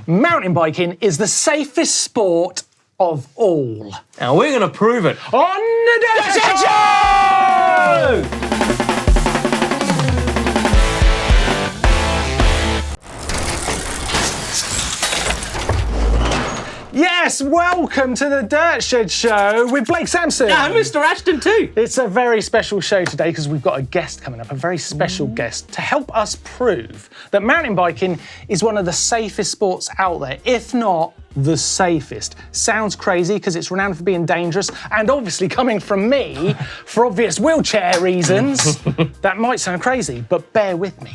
mountain biking is the safest sport of all. And we're going to prove it on the Dirt Show! Yes, welcome to the Dirt Shed Show with Blake Sampson. And Mr. Ashton too. It's a very special show today because we've got a guest coming up, a very special guest, to help us prove that mountain biking is one of the safest sports out there, if not the safest. Sounds crazy because it's renowned for being dangerous, and obviously coming from me, for obvious wheelchair reasons, that might sound crazy, but bear with me.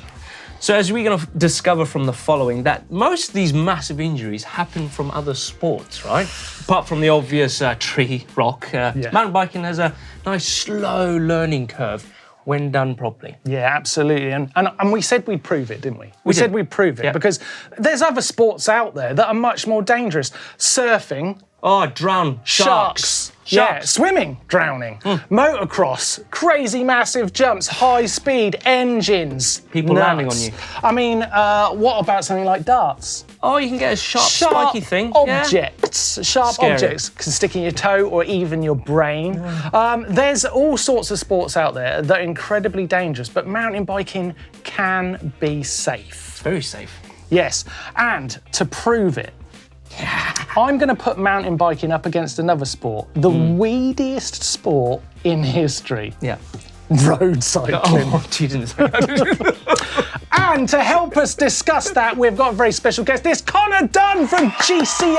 So as we're going to discover from the following, that most of these massive injuries happen from other sports, right? Apart from the obvious tree, rock, mountain biking has a nice slow learning curve when done properly. Yeah, absolutely. And we said we'd prove it, didn't we? We said we'd prove it because there's other sports out there that are much more dangerous. Surfing. Oh, drown. Sharks. Yeah, swimming, drowning. Motocross, crazy massive jumps, high speed, engines. People landing on you. I mean, what about something like darts? Oh, you can get a sharp spiky thing. Objects. Sharp objects can stick in your toe or even your brain. There's all sorts of sports out there that are incredibly dangerous, but mountain biking can be safe. It's very safe. Yes, and to prove it, I'm going to put mountain biking up against another sport, the weediest sport in history. Yeah. Road cycling. Oh, you didn't say that. And to help us discuss that, we've got a very special guest. It's Conor Dunn from GCN.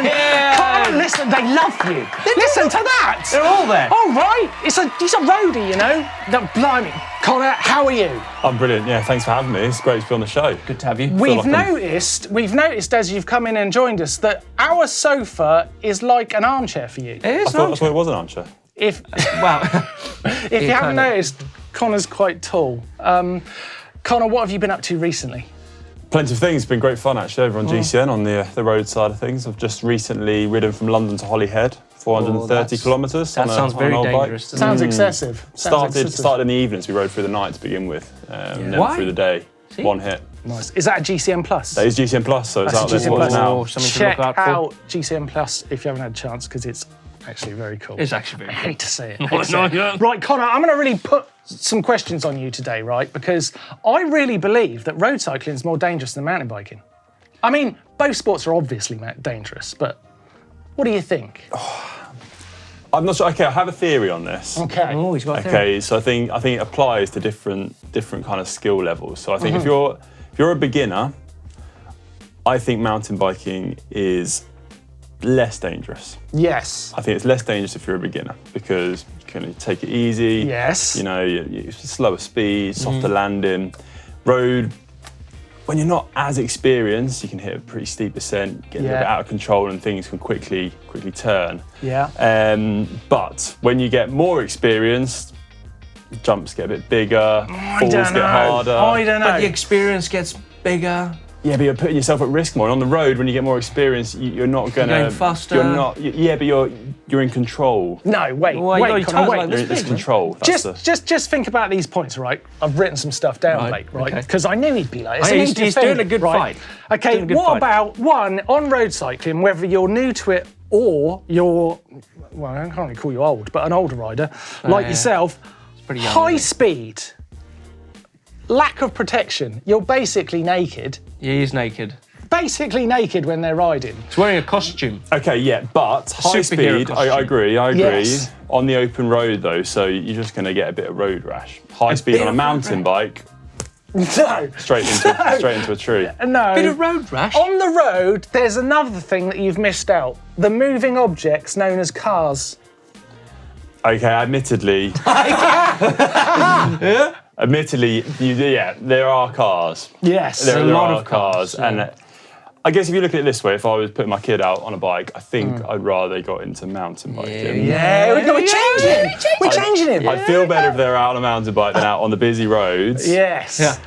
Yeah. Conor, listen, they love you. Listen to that. They're all there. All right. He's a roadie, you know. No, blimey. Conor, how are you? I'm brilliant. Yeah, thanks for having me. It's great to be on the show. Good to have you. We've noticed as you've come in and joined us that our sofa is like an armchair for you. It is I thought it was an armchair. If you haven't noticed, Conor's quite tall. Conor, what have you been up to recently? Plenty of things. It's been great fun actually over on GCN on the road side of things. I've just recently ridden from London to Holyhead, 430 kilometres. That sounds very dangerous. Sounds excessive. Started in the evenings. We rode through the night to begin with, and then through the day. See? One hit. Nice. Is that a GCN Plus? That is GCN Plus, so it's out there to watch now. Check out GCN Plus if you haven't had a chance, because it's actually very cool. It's actually very cool. I hate to say it. Right, Conor, I'm going to really put some questions on you today, right? Because I really believe that road cycling is more dangerous than mountain biking. I mean, both sports are obviously dangerous, but what do you think? I'm not sure. Okay, I have a theory on this. Okay. Oh, he's got a theory. Okay, so I think it applies to different kind of skill levels. So I think if you're a beginner, I think mountain biking is less dangerous. Yes. I think it's less dangerous if you're a beginner because you can take it easy. Yes. You know, you slower speed, softer landing. Road, when you're not as experienced, you can hit a pretty steep ascent, get a little bit out of control, and things can quickly turn. Yeah. But when you get more experienced, jumps get a bit bigger, falls get harder. I don't know. But the experience gets bigger. Yeah, but you're putting yourself at risk more. And on the road, when you get more experience, you're not gonna. You're going faster. You're not. Yeah, but you're in control. No, wait, Conor, wait. There's control. Just think about these points, right? I've written some stuff down, Blake, right? Because I knew he'd be like this. He's doing a good fight. Okay, what about one on road cycling? Whether you're new to it or you're, well, I can't really call you old, but an older rider like yourself. It's pretty young, high speed. Lack of protection. You're basically naked. Yeah, he's naked. Basically naked when they're riding. He's wearing a costume. Okay, yeah, but high speed, I agree. Yes. On the open road though, so you're just going to get a bit of road rash. High speed on a mountain bike, No. straight into a tree. No. Bit of road rash. On the road, there's another thing that you've missed out. The moving objects known as cars. Okay, admittedly. Admittedly, there are cars. Yes. There a lot are of cars. And I guess if you look at it this way, if I was putting my kid out on a bike, I think I'd rather they got into mountain biking. We're changing. We're changing it. I'd feel better if they're out on a mountain bike than out on the busy roads. Yes. Yeah.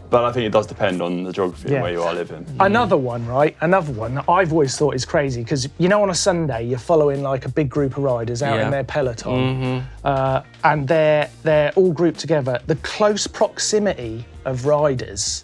But I think it does depend on the geography and where you are living. Another one, right? Another one that I've always thought is crazy, because you know on a Sunday you're following like a big group of riders out in their peloton, and they're all grouped together. The close proximity of riders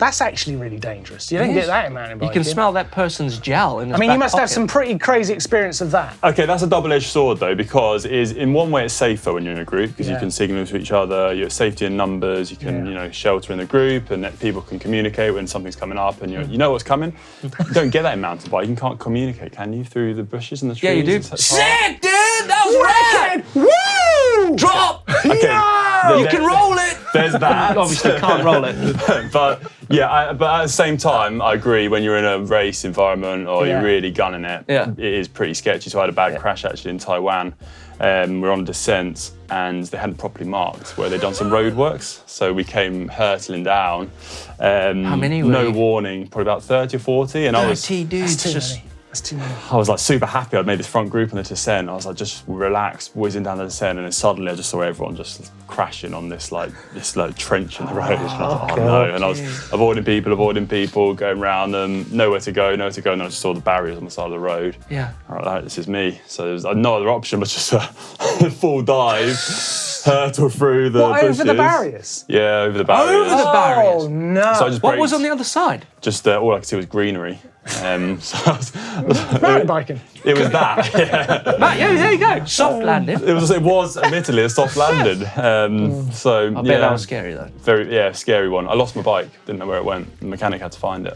That's actually really dangerous. You don't get that in mountain biking. You can smell that person's gel in his I mean, you back must have pocket. some pretty crazy experience of that. Okay, that's a double-edged sword though, because it is, in one way it's safer when you're in a group because you can signal to each other, you have safety in numbers, you can shelter in the group, and that people can communicate when something's coming up, and you know what's coming. You don't get that in mountain biking. You can't communicate, can you, through the bushes and the trees? Yeah, you do. Sick, dude! That was rad! Woo! Drop! Okay, You can roll it! There's that. Obviously can't roll it. But yeah, but at the same time, I agree. When you're in a race environment or you're really gunning it, it is pretty sketchy. So I had a bad crash actually in Taiwan. We're on a descent and they hadn't properly marked where they'd done some road works. So we came hurtling down. How many were No you? warning, probably about 30 or 40. And I was dudes. That's too many. I was like super happy I'd made this front group on the descent. I was like just relaxed, whizzing down the descent, and then suddenly I just saw everyone just crashing on this trench in the road. And I was like, oh no! And I was avoiding people, going around them, nowhere to go, and then I just saw the barriers on the side of the road. Yeah. I was like, this is me. So there was no other option but just a full dive, hurtle through the bushes. Over the barriers? Yeah, over the barriers. Over the barriers? Oh no! So I just What was braked. on the other side? Just all I could see was greenery. So I was, Mountain biking. it was that. Yeah. Matt, yeah, there you go. Soft landing. It was admittedly a soft landing. So I bet that was scary though. Very scary one. I lost my bike, didn't know where it went. The mechanic had to find it.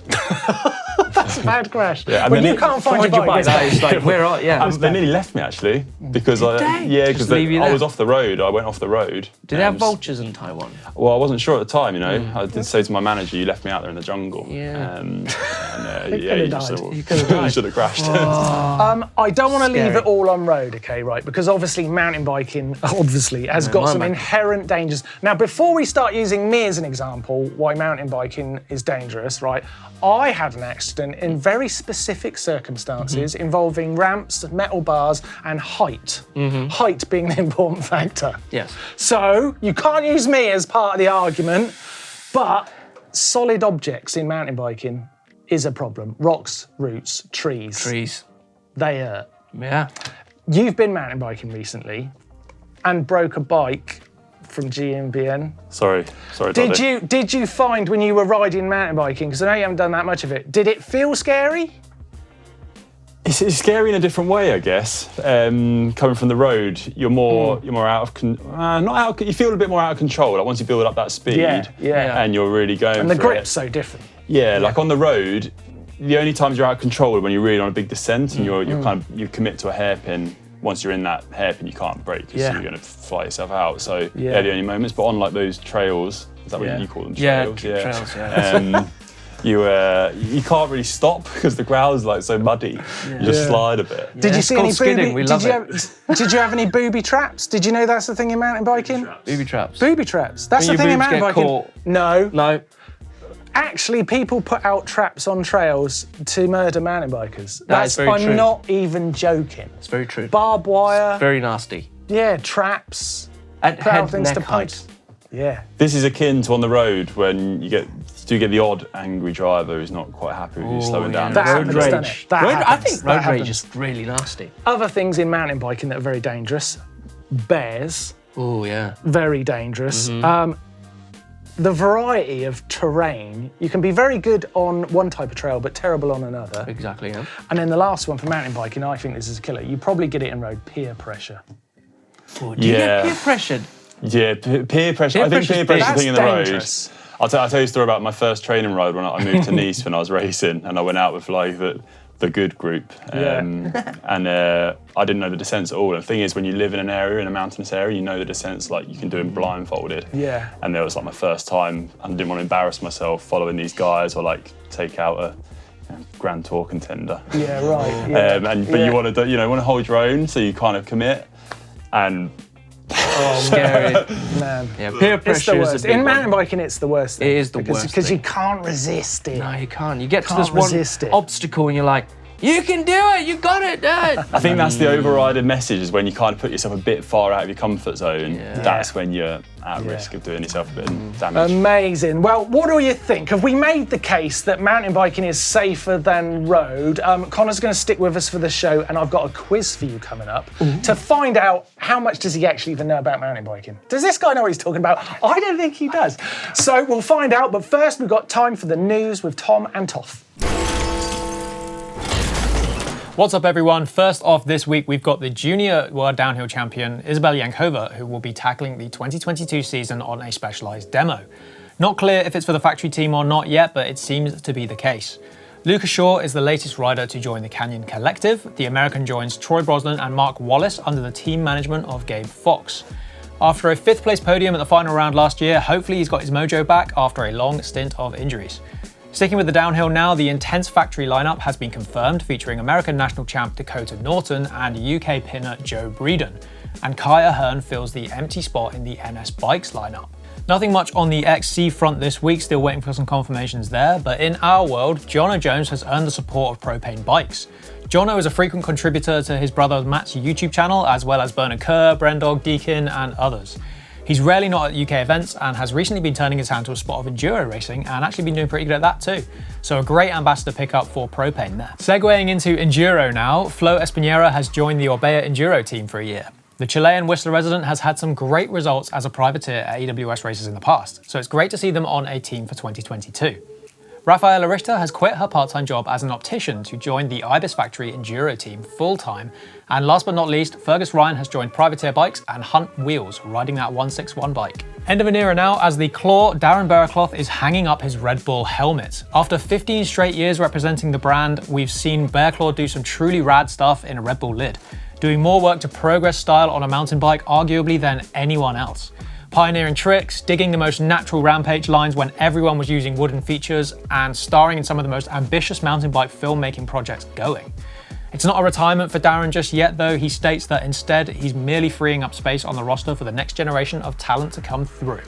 That's a bad crash. Yeah, and when then you can't find your bike, It's like, where are They nearly left me actually because Just leave you I there? was off the road. I went off the road. Do they have vultures in Taiwan? Well, I wasn't sure at the time. I did say to my manager, "You left me out there in the jungle." Yeah. You should have crashed. I don't want to leave Scary. it all on road, okay, right? Because obviously mountain biking, has got some inherent dangers. Now, before we start using me as an example, why mountain biking is dangerous, right? I had an accident in very specific circumstances involving ramps, metal bars, and height. Height being an important factor. Yes. So you can't use me as part of the argument, but solid objects in mountain biking is a problem. Rocks, roots, trees. They hurt. Yeah. You've been mountain biking recently and broke a bike from GMBN. Sorry, Doddy. Did you find when you were riding mountain biking, because I know you haven't done that much of it, did it feel scary? It's scary in a different way, I guess. Coming from the road, you're more out of you feel a bit more out of control. Like once you build up that speed, and you're really going. And the for grip's it. so different. Yeah, like on the road, the only times you're out of control are when you're really on a big descent and you commit to a hairpin. Once you're in that hairpin, you can't brake because you're going to fly yourself out. So they're the only moments. But on like those trails, is that what you call them? Trails? Trails. Yeah. You can't really stop because the ground's like so muddy. You just slide a bit. Did you see any skidding. booby? We love it. Did you have any booby traps? Did you know that's the thing in mountain biking? Booby traps. Booby traps. That's When the thing your in mountain boobs biking. get caught. No. No. Actually, people put out traps on trails to murder mountain bikers. That is very true. I'm not even joking. It's very true. Barbed wire. Very nasty. Yeah, traps. At Put out head things neck to punch. height. Yeah. This is akin to on the road when you get the odd angry driver who's not quite happy with you slowing down. That Road happens, rage. doesn't it? That I happens. think That road rage happens. is really nasty. Other things in mountain biking that are very dangerous. Bears. Oh yeah. Very dangerous. The variety of terrain. You can be very good on one type of trail, but terrible on another. Exactly. Yeah. And then the last one for mountain biking, I think this is a killer. You probably get it in road, peer pressure. Do you get peer pressured? Yeah, peer pressure. I think peer pressure's big. pressure thing in the dangerous. road. I'll tell you a story about my first training ride when I moved to Nice when I was racing, and I went out with like the good group, and I didn't know the descents at all. And the thing is, when you live in an area, in a mountainous area, you know the descents like you can do them blindfolded. Yeah. And there was like my first time, and I didn't want to embarrass myself following these guys or like take out a Grand Tour contender. Yeah, right. Yeah. But you want to hold your own, so you kind of commit. And Scary. Man. Yeah, peer It's pressure the is worst. a big In mountain one. biking, it's the worst thing. It is the worst Because you thing. can't resist it. No, you can't. You get to Can't this one resist it. obstacle and you're like, You can do it. You got it, Dad. I think that's the overriding message is when you kind of put yourself a bit far out of your comfort zone, that's when you're at risk of doing yourself a bit of damage. Amazing. Well, what do you think? Have we made the case that mountain biking is safer than road? Connor's going to stick with us for the show, and I've got a quiz for you coming up to find out how much does he actually even know about mountain biking. Does this guy know what he's talking about? I don't think he does. So we'll find out, but first we've got time for the news with Tom and Toff. What's up, everyone? First off this week, we've got the junior world downhill champion, Isabel Yankova, who will be tackling the 2022 season on a specialised demo. Not clear if it's for the factory team or not yet, but it seems to be the case. Luca Shaw is the latest rider to join the Canyon Collective. The American joins Troy Brosnan and Mark Wallace under the team management of Gabe Fox. After a 5th place podium at the final round last year, hopefully he's got his mojo back after a long stint of injuries. Sticking with the downhill now, the intense factory lineup has been confirmed, featuring American national champ Dakota Norton and UK pinner Joe Breeden. And Kaya Hearn fills the empty spot in the NS Bikes lineup. Nothing much on the XC front this week, still waiting for some confirmations there, but in our world, Jono Jones has earned the support of Propane Bikes. Jono is a frequent contributor to his brother Matt's YouTube channel, as well as Bernard Kerr, Brendog, Deakin and others. He's rarely not at UK events and has recently been turning his hand to a spot of enduro racing and actually been doing pretty good at that too. So a great ambassador pickup for Propane there. Segueing into enduro now, Flo Espinera has joined the Orbea Enduro team for a year. The Chilean Whistler resident has had some great results as a privateer at AWS races in the past, so it's great to see them on a team for 2022. Rafaela Richter has quit her part-time job as an optician to join the Ibis Factory Enduro team full-time. And last but not least, Fergus Ryan has joined Privateer Bikes and Hunt Wheels, riding that 161 bike. End of an era now, as the Claw, Darren Bearcloth is hanging up his Red Bull helmet. After 15 straight years representing the brand, we've seen Bearclaw do some truly rad stuff in a Red Bull lid, doing more work to progress style on a mountain bike arguably than anyone else. Pioneering tricks, digging the most natural rampage lines when everyone was using wooden features, and starring in some of the most ambitious mountain bike filmmaking projects going. It's not a retirement for Darren just yet though. He states that instead he's merely freeing up space on the roster for the next generation of talent to come through.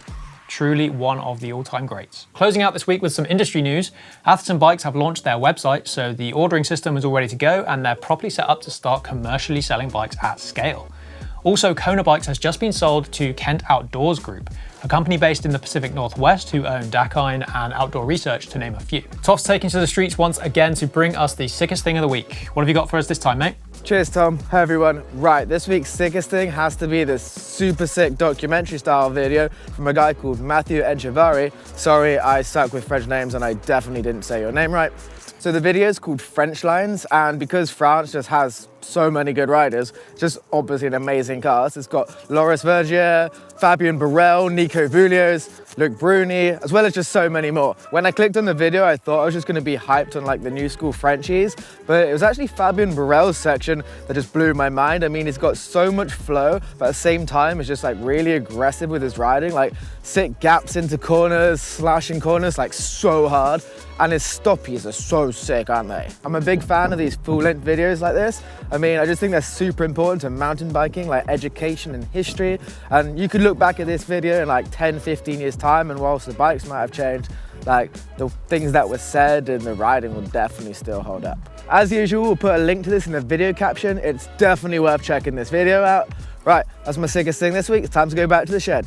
Truly one of the all-time greats. Closing out this week with some industry news, Atherton Bikes have launched their website, so the ordering system is all ready to go and they're properly set up to start commercially selling bikes at scale. Also, Conor Bikes has just been sold to Kent Outdoors Group, a company based in the Pacific Northwest who own Dakine and Outdoor Research, to name a few. Toff's taking to the streets once again to bring us the sickest thing of the week. What have you got for us this time, mate? Cheers, Tom. Hi, everyone. Right, this week's sickest thing has to be this super sick documentary style video from a guy called Matthew Echevarri. Sorry, I suck with French names and I definitely didn't say your name right. So the video is called French Lines, and because France just has so many good riders, just obviously an amazing cast. It's got Loris Vergier, Fabien Barrel, Nico Voulios, Luc Bruni, as well as just so many more. When I clicked on the video, I thought I was just going to be hyped on like the new school Frenchies, but it was actually Fabien Barrel's section that just blew my mind. I mean, he's got so much flow, but at the same time, it's just like really aggressive with his riding, like sick gaps into corners, slashing corners like so hard. And his stoppies are so sick, aren't they? I'm a big fan of these full-length videos like this. I mean, I just think they're super important to mountain biking, like education and history. And you could look back at this video in like 10, 15 years time, and whilst the bikes might have changed, like the things that were said and the riding will definitely still hold up. As usual, we'll put a link to this in the video caption. It's definitely worth checking this video out. Right, that's my sickest thing this week. It's time to go back to the shed.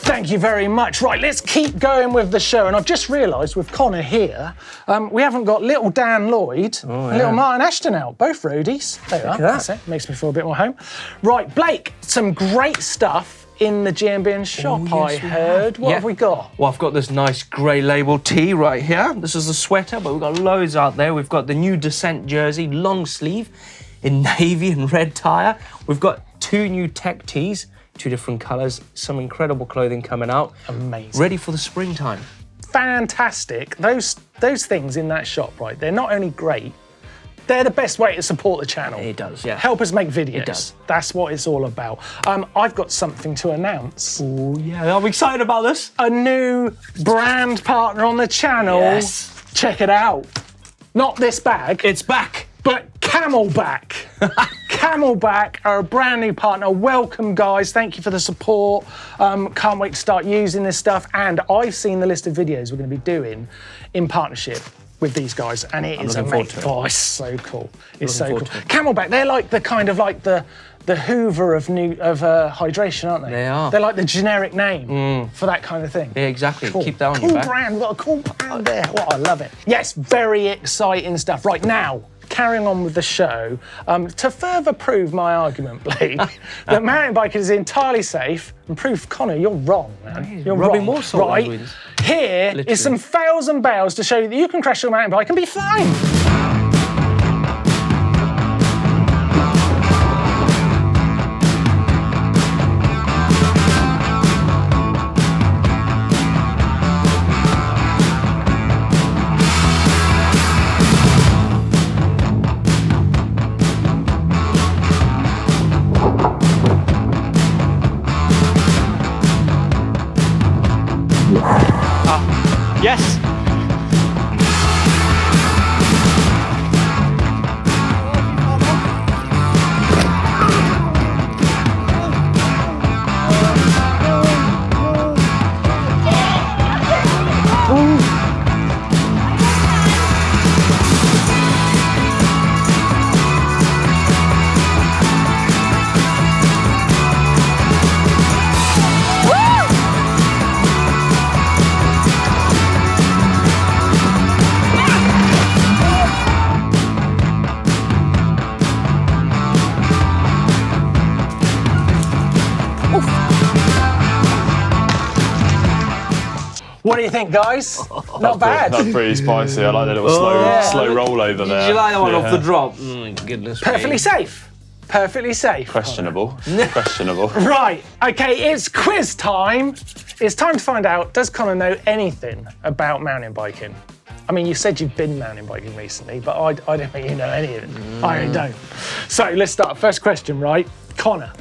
Thank you very much. Right, let's keep going with the show. And I've just realised with Conor here, we haven't got little Dan Lloyd and little Martin Ashton out, both roadies. There you are, that's it. Makes me feel a bit more home. Right, Blake, some great stuff in the GMBN shop, I heard. What have we got? Well, I've got this nice grey label tee right here. This is a sweater, but we've got loads out there. We've got the new Descent jersey, long sleeve, in navy and red tire. We've got 2 new tech tees, 2 different colours, some incredible clothing coming out. Amazing. Ready for the springtime. Fantastic. Those things in that shop, right, they're not only great, they're the best way to support the channel. It does, yeah. Help us make videos. It does. That's what it's all about. I've got something to announce. Oh, yeah, I'm excited about this. A new brand partner on the channel. Yes. Check it out. Not this bag. It's back. But Camelback. Camelback are a brand new partner. Welcome, guys. Thank you for the support. Can't wait to start using this stuff. And I've seen the list of videos we're going to be doing in partnership. with these guys, and it is looking forward amazing. to it. Oh, it's so cool. It's so Looking cool. forward Camelback, they're like the kind of like the Hoover of hydration, aren't they? They are. They're like the generic name for that kind of thing. Yeah, exactly. Cool. Keep that on cool your back. brand. We've got a cool brand there. Oh, I love it. Yes, very exciting stuff. Right now, carrying on with the show, to further prove my argument, Blake, that mountain biking is entirely safe, and prove, Conor, you're wrong, man. You're rubbing wrong. more salt on right? his wings. Here Literally. is some fails and bails to show you that you can crash your mountain bike and be fine. Yes. What do you think, guys? Not bad. That's pretty spicy. I like the little slow roll over there. Did you like that one off the drop? Goodness me. Perfectly safe. Perfectly safe. Questionable. Questionable. Right, okay, it's quiz time. It's time to find out, does Conor know anything about mountain biking? I mean, you said you've been mountain biking recently, but I don't think you know any of it. I don't. So let's start. First question, right? Conor,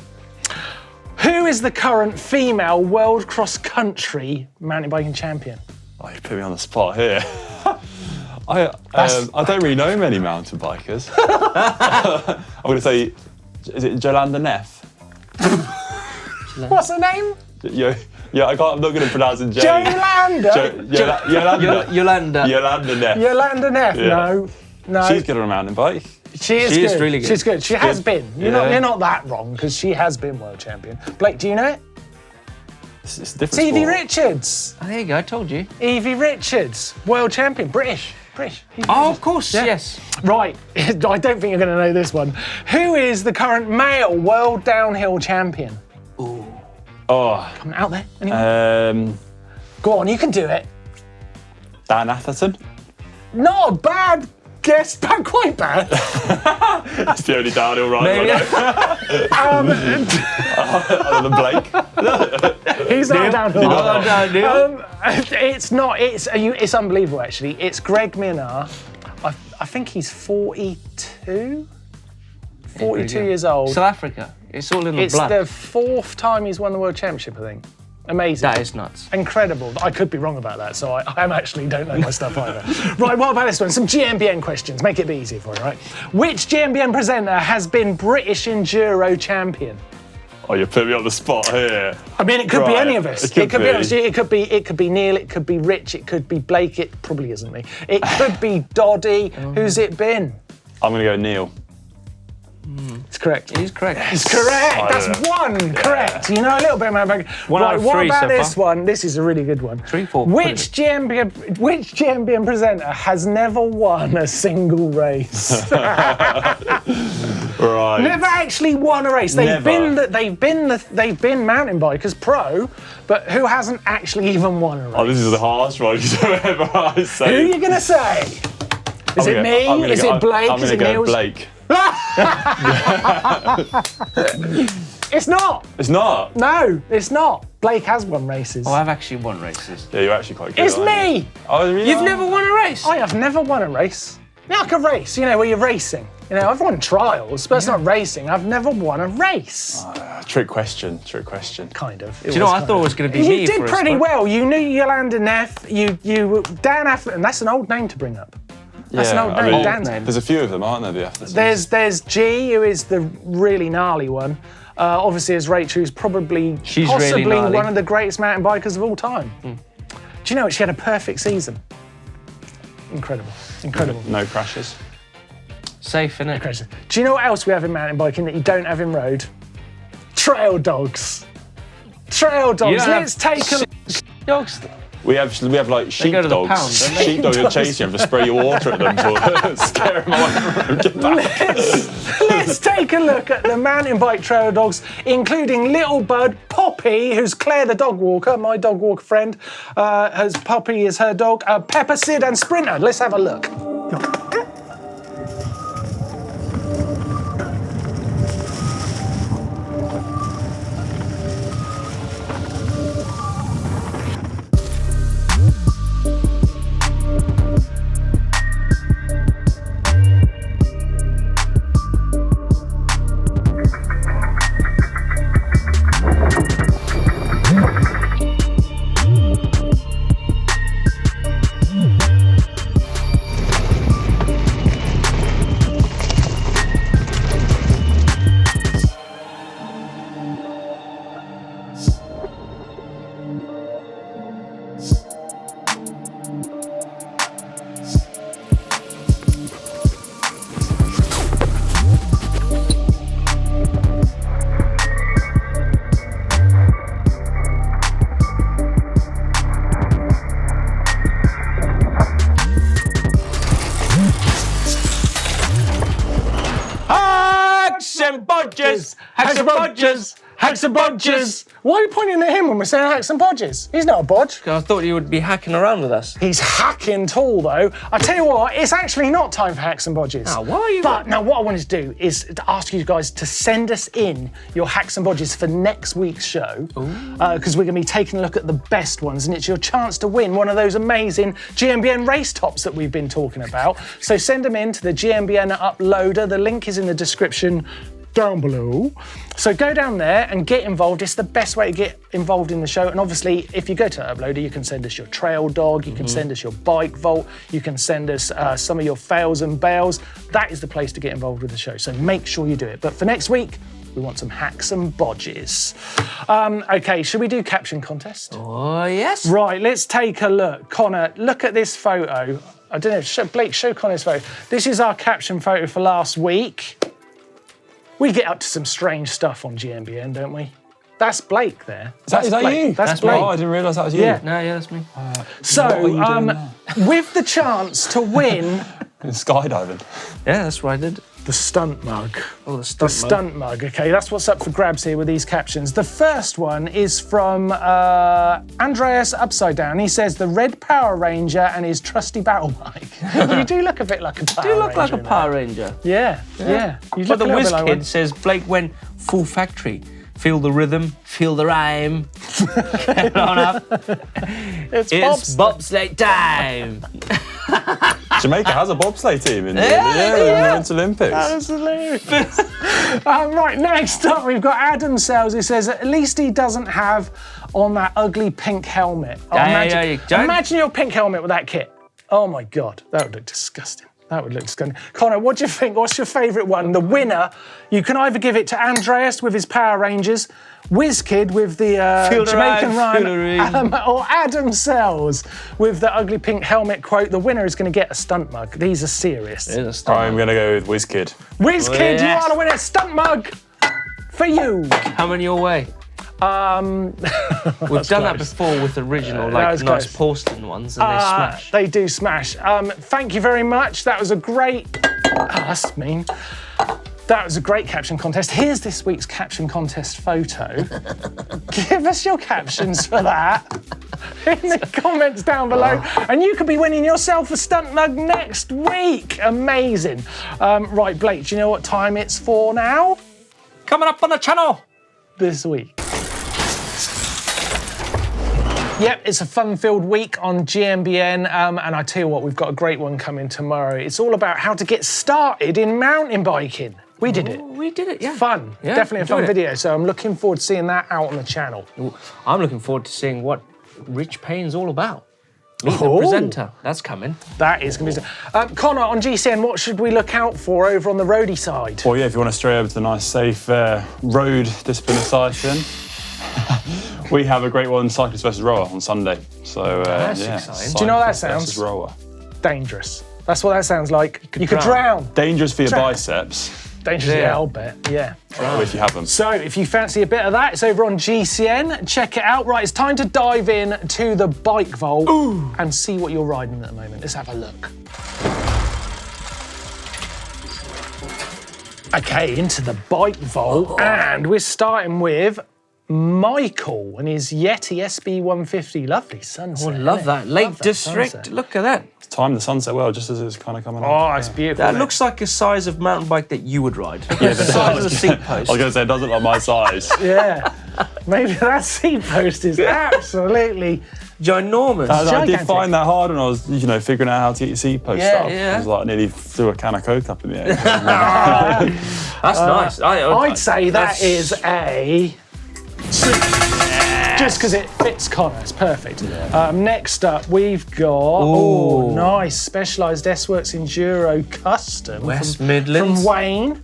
who is the current female world cross-country mountain biking champion? Oh, you put me on the spot here. I don't really know many mountain bikers. I'm going to say, is it Jolanda Neff? What's her name? I'm not going to pronounce it. Jolanda? Yolanda. Yolanda Neff. Yolanda Neff, Yeah. no. She's good on a mountain bike. She is She good. is really good. She's good. She has been. You're not that wrong, because she has been world champion. Blake, do you know it? It's a different It's Evie sport. Richards. Oh, there you go, I told you. Evie Richards, world champion, British. Oh, of course, yes. Right, I don't think you're going to know this one. Who is the current male world downhill champion? Oh, Coming out there, anyone? Go on, you can do it. Dan Atherton. Not a bad guess, but quite bad. That's the only downhill rider Maybe. I know. Other than Blake. He's not a downhill rider. No. It's not. It's unbelievable, actually. It's Greg Minnaar. I think he's 42. 42 years old. South Africa. It's all in the It's blood. the fourth time he's won the world championship, I think. Amazing. That is nuts. Incredible. I could be wrong about that, so I actually don't know my stuff either. Right, what about this one? Some GMBN questions. Make it a bit easier for you, right? Which GMBN presenter has been British Enduro champion? Oh, you put me on the spot here. I mean, it could be Right, any of us. it could be. It could be Neil, it could be Rich, it could be Blake, it probably isn't me. It could be Doddy. Who's it been? I'm going to go Neil. It's correct. He's correct. It's correct. I That's don't know. one correct. You know a little bit about mountain biking. One out Right, of what three about so this far. one? This is a really good one. 3, 4. Which GMBN presenter has never won a single race? Right. Never actually won a race. They've Never. been mountain bikers pro, but who hasn't actually even won a race? Oh, this is the hardest one because whatever I Who are say. you gonna say? Is it me? Is it Blake? I'm Is going it to go Neil? Blake. It's not. It's not. No, it's not. Blake has won races. Oh, I've actually won races. Yeah, you're actually quite good. It's aren't you? me. Oh, really? You've never won a race? I have never won a race. Like a race, where you're racing. I've won trials, but it's not racing. I've never won a race. Trick question. Kind of. Do you know what? I thought it was going to be me. You did for a pretty spot. well. You knew Yolanda Neff. Dan Atherton. That's an old name to bring up. That's an old I name. mean, Dan's name. There's a few of them, aren't there? The Athertons? There's G, who is the really gnarly one. Obviously, there's Rachel, who's possibly really gnarly. one of the greatest mountain bikers of all time. Do you know what? She had a perfect season. Incredible, incredible. No crashes. Safe, innit? Crazy. Do you know what else we have in mountain biking that you don't have in road? Trail dogs. Trail dogs. Let's take a dogs. We have like sheepdogs. Pound, Sheepdogs are chasing you, have to spray your water at them to scare them away from them. Get back. Let's take a look at the mountain bike trail dogs, including Little Bud, Poppy, who's Claire the dog walker, my dog walker friend. Poppy is her dog. Pepper, Sid, and Sprinter. Let's have a look. Hacks and bodges! Hacks and bodges! Why are you pointing at him when we're saying hacks and bodges? He's not a bodge. I thought you would be hacking around with us. He's hacking tall though. I tell you what, it's actually not time for hacks and bodges. Oh, why are you? But now what I wanted to do is to ask you guys to send us in your hacks and bodges for next week's show. Because we're going to be taking a look at the best ones, and it's your chance to win one of those amazing GMBN race tops that we've been talking about. So send them in to the GMBN uploader. The link is in the description down below. So go down there and get involved. It's the best way to get involved in the show. And obviously, if you go to Uploader, you can send us your trail dog, you can send us your bike vault, you can send us some of your fails and bails. That is the place to get involved with the show. So make sure you do it. But for next week, we want some hacks and bodges. Okay, should we do caption contest? Oh, yes. Right, let's take a look. Connor, look at this photo. I don't know, Blake, show Connor's photo. This is our caption photo for last week. We get up to some strange stuff on GMBN, don't we? That's Blake there. Is that you? That's Blake. Oh, I didn't realise that was you. Yeah. No, yeah, that's me. So, with the chance to win... Skydiving. Yeah, that's what I did. The stunt mug. Oh, the stunt mug. Okay, that's what's up for grabs here with these captions. The first one is from Andreas Upside Down. He says, the red Power Ranger and his trusty battle bike. You do look a bit like a Power Ranger. Do look like a Power Ranger. Yeah. You But look the whiz like kid says, Blake went full factory. Feel the rhythm, feel the rhyme. Get on up. It's bobsleigh time. Jamaica has a bobsleigh team in the Winter Olympics. That is hilarious. Right, next up we've got Adam Sells. He says, at least he doesn't have on that ugly pink helmet. Imagine your pink helmet with that kit. Oh my God, that would look disgusting. That would look disgusting. Connor, what do you think? What's your favourite one? The winner, you can either give it to Andreas with his Power Rangers, WizKid with the Jamaican rhyme, or Adam Sells with the ugly pink helmet quote. The winner is going to get a stunt mug. These are serious. It is a stunt I'm going to go with WizKid. WizKid, you are to win a stunt mug for you. How many your way? We've done that before with original, nice porcelain ones, and they smash. They do smash. Thank you very much. That was a great... that's mean. That was a great caption contest. Here's this week's caption contest photo. Give us your captions for that in the comments down below. And you could be winning yourself a stunt mug next week. Amazing. Right, Blake, do you know what time it's for now? Coming up on the channel this week. Yep, it's a fun-filled week on GMBN, and I tell you what, we've got a great one coming tomorrow. It's all about how to get started in mountain biking. We did it. We did it, yeah. Fun. Yeah, definitely a fun video, so I'm looking forward to seeing that out on the channel. I'm looking forward to seeing what Rich Payne's all about. Meet the presenter. That's coming. That is going to be... Conor, on GCN, what should we look out for over on the roadie side? Well, yeah, if you want to stray over to the nice, safe road discipline of cycling, we have a great one, cyclist versus rower, on Sunday. So, That's exciting. Do you know what that sounds? Versus rower. dangerous. That's what that sounds like. You could drown. Dangerous for your biceps. Dangerous, yeah, I'll bet, yeah. Right. If you have them. So if you fancy a bit of that, it's over on GCN. Check it out. Right, it's time to dive in to the bike vault and see what you're riding at the moment. Let's have a look. Okay, into the bike vault, and we're starting with Michael and his Yeti SB150. Lovely sunset. Oh, love that. Lake District. Sunset. Look at that. Time the sunset well, just as it's kind of coming on. Oh, it's beautiful. That looks like a size of mountain bike that you would ride. Yeah, the size of the seat post. I was going to say, it doesn't look like my size. Yeah. Maybe that seat post is absolutely ginormous. I did find that hard when I was, figuring out how to get your seat post up. Yeah. I was like, nearly threw a can of Coke up in the air. That's nice. I'd say that is a just because it fits Conor, it's perfect. Yeah. Next up, we've got nice Specialized S-Works Enduro Custom West Midlands from Wayne.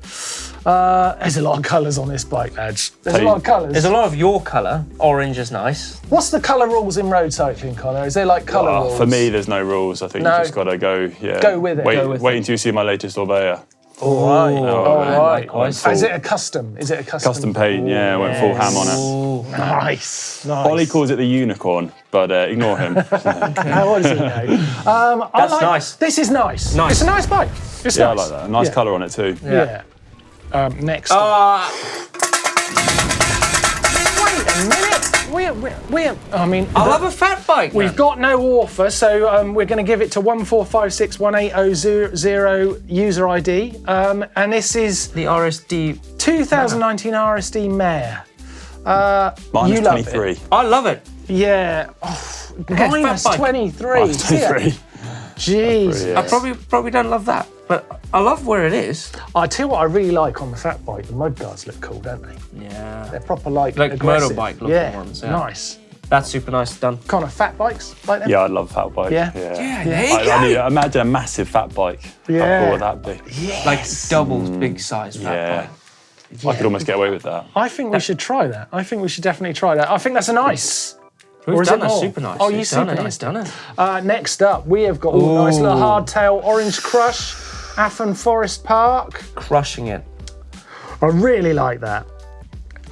There's a lot of colours on this bike, lads. There's a lot of colours. There's a lot of your colour. Orange is nice. What's the colour rules in road cycling, Conor? Is there like colour rules? For me, there's no rules. I think you just got to go. Yeah. Go with it. Wait until you see my latest Orbea. All right. Likewise. Is it a custom? Custom paint, yeah. Went full ham on it. Nice. Ollie calls it the unicorn, but ignore him. What does he know? That's nice. This is nice. It's a nice bike. It's nice. I like that. Nice colour on it too. Yeah. Next up. Wait a minute. I love a fat bike. We've got no offer, so we're going to give it to 145618000 user ID. And this is the RSD 2019 RSD Mare. Minus 23. I love it. Yeah. Minus 23. Minus 23. Jeez. I probably don't love that, but I love where it is. I tell you what I really like on the fat bike, the mud guards look cool, don't they? Yeah. They're proper like aggressive. Motorbike looking ones. Yeah. Nice. That's super nice done. Kind of fat bikes like them? Yeah, I'd love a fat bike. Yeah. There you go. Imagine a massive fat bike. Yeah. How cool would that be? Yes. Like double big size fat bike. I could almost get away with that. I think we should try that. I think we should definitely try that. I think that's a nice. We've done it super nice. Oh, you super nice. Done it. Next up, we have got nice little hardtail Orange Crush, Affan Forest Park. Crushing it. I really like that.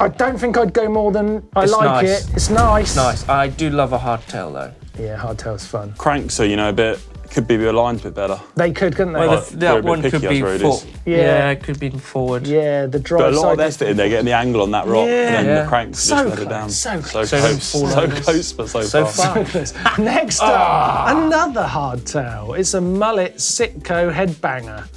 I don't think I'd go more than I like it. It's nice. It's nice. I do love a hardtail though. Yeah, hardtail's fun. Cranks are, a bit, could be aligned a bit better. They could, couldn't they? Well, that one could be forward. Yeah, it could be forward. Yeah, the drive But a lot side of their fitting, they're getting the angle on that rock, and then the cranks just let it down. So close, but so far. Next up, another hardtail. It's a mullet Sitco headbanger.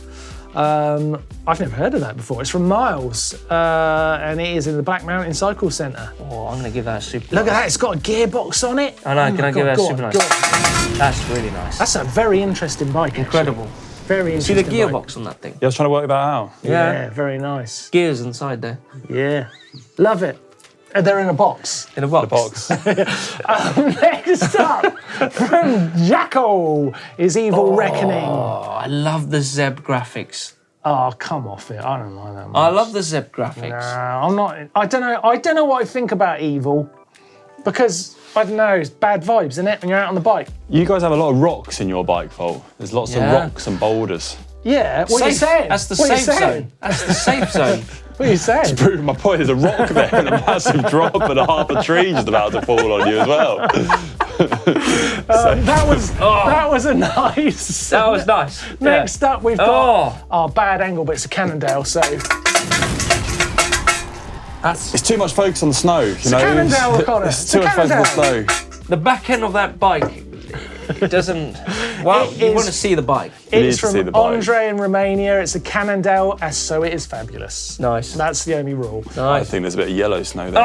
I've never heard of that before. It's from Miles, and it is in the Black Mountain Cycle Centre. Oh, I'm going to give that a super Look at that, it's got a gearbox on it. I know, can I give that a super nice? That's really nice. That's a very interesting bike, Incredible. Actually. Very interesting. See the gearbox on that thing? Yeah, I was trying to work that out. Yeah, very nice. Gears inside there. Yeah, love it. They're in a box. In a box. Next up, from Jacko, is Evil Reckoning. Oh, I love the Zeb graphics. Oh, come off it. I don't like that much. I love the Zeb graphics. No, I'm not. I don't know what I think about Evil, because I don't know. It's bad vibes, isn't it? When you're out on the bike. You guys have a lot of rocks in your bike vault. There's lots of rocks and boulders. Yeah. What are you saying? That's the safe zone. That's the safe zone. What are you saying? To prove my point, there's a rock there and a massive drop and a half a tree just about to fall on you as well. That was a nice. That was nice. Next up, we've got our bad angle, but it's a Cannondale, so. It's too much focus on the snow. It's a Cannondale, Conor. It's too much focus on the snow. The back end of that bike, it doesn't. Well, you want to see the bike. It's from Andre in Romania. It's a Cannondale, so it is fabulous. Nice. That's the only rule. Nice. I think there's a bit of yellow snow there.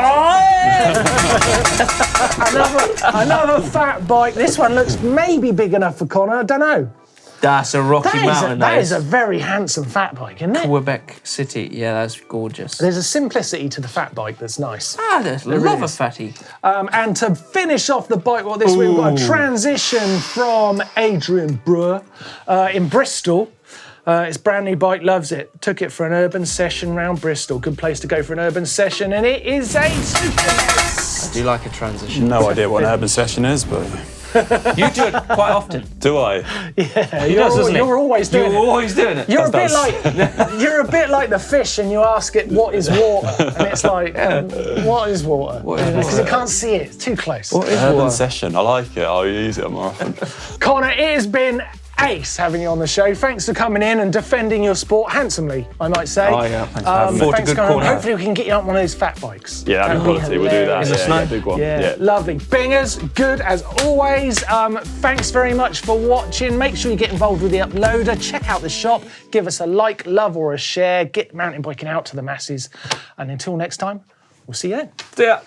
Another fat bike. This one looks maybe big enough for Conor. I don't know. That's a Rocky Mountain. That is a very handsome fat bike, isn't it? Quebec City. Yeah, that's gorgeous. There's a simplicity to the fat bike that's nice. I love a fatty. And to finish off the bike, this week we've got a transition from Adrian Brewer in Bristol. It's a brand new bike, loves it. Took it for an urban session round Bristol. Good place to go for an urban session, and it is a super nice. I do like a transition. No idea what an urban session is, but You do it quite often. Do I? Yeah, He does, doesn't he? You're always doing You're it. always doing it. You're a bit like the fish, and you ask it what is water, and it's like, what is water? Because it can't see it; it's too close. What is Urban water? session. I like it. I'll use it more often. Conor, it has been ace having you on the show. Thanks for coming in and defending your sport handsomely, I might say. Oh yeah, thanks for having me. Fought a Thanks, good Conor. corner. Hopefully we can get you on one of those fat bikes. Yeah, that'd be quality. We'll do that. In the snow. Yeah, big one. Yeah, Yeah. lovely. Bingers, good as always. Thanks very much for watching. Make sure you get involved with the uploader. Check out the shop. Give us a like, love, or a share. Get mountain biking out to the masses. And until next time, we'll see you then. Yeah.